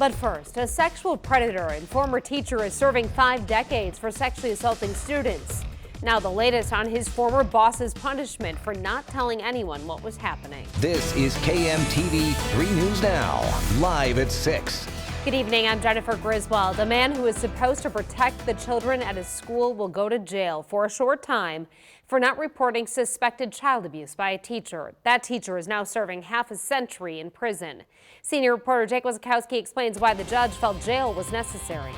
But first, a sexual predator and former teacher is serving 5 decades for sexually assaulting students. Now the latest on his former boss's punishment for not telling anyone what was happening. This is KMTV 3 News Now, live at 6. Good evening, I'm Jennifer Griswold. A man who is supposed to protect the children at his school will go to jail for a short time for not reporting suspected child abuse by a teacher. That teacher is now serving half a century in prison. Senior reporter Jake Wazakowski explains why the judge felt jail was necessary.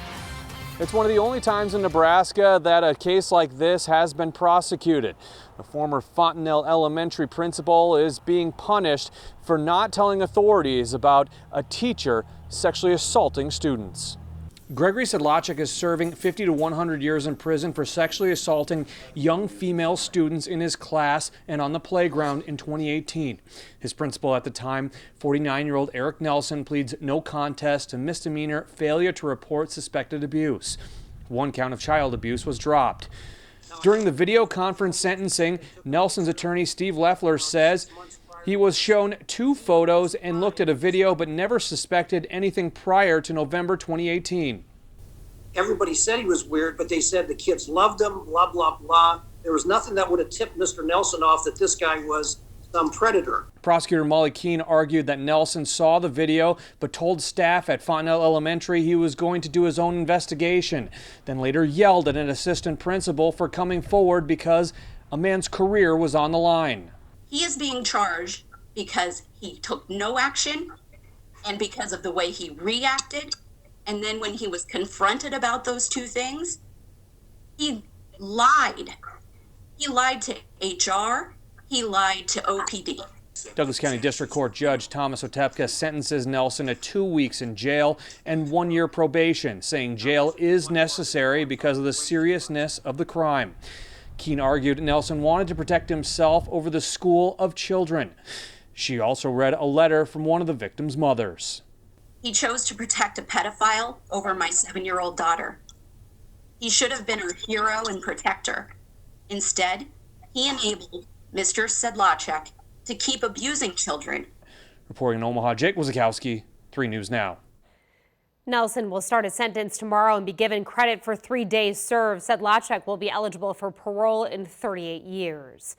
It's one of the only times in Nebraska that a case like this has been prosecuted. The former Fontenelle Elementary principal is being punished for not telling authorities about a teacher sexually assaulting students. Gregory Sedlacek is serving 50 to 100 years in prison for sexually assaulting young female students in his class and on the playground in 2018. His principal at the time, 49-year-old Eric Nelson, pleads no contest to misdemeanor failure to report suspected abuse. One count of child abuse was dropped. During the video conference sentencing, Nelson's attorney Steve Leffler says he was shown 2 photos and looked at a video but never suspected anything prior to November 2018. Everybody said he was weird, but they said the kids loved him, blah, blah, blah. There was nothing that would have tipped Mr. Nelson off that this guy was some predator. Prosecutor Molly Keene argued that Nelson saw the video but told staff at Fontenelle Elementary he was going to do his own investigation, then later yelled at an assistant principal for coming forward because a man's career was on the line. He is being charged because he took no action and because of the way he reacted. And then when he was confronted about those 2 things, he lied. He lied to HR. He lied to OPD. Douglas County District Court Judge Thomas Otepka sentences Nelson to 2 weeks in jail and 1 year probation, saying jail is necessary because of the seriousness of the crime. Keene argued Nelson wanted to protect himself over the school of children. She also read a letter from one of the victim's mothers. He chose to protect a pedophile over my 7-year-old daughter. He should have been her hero and protector. Instead, he enabled Mr. Sedlacek to keep abusing children. Reporting in Omaha, Jake Wazakowski, 3 News Now. Nelson will start his sentence tomorrow and be given credit for 3 days served. Sedlacek will be eligible for parole in 38 years.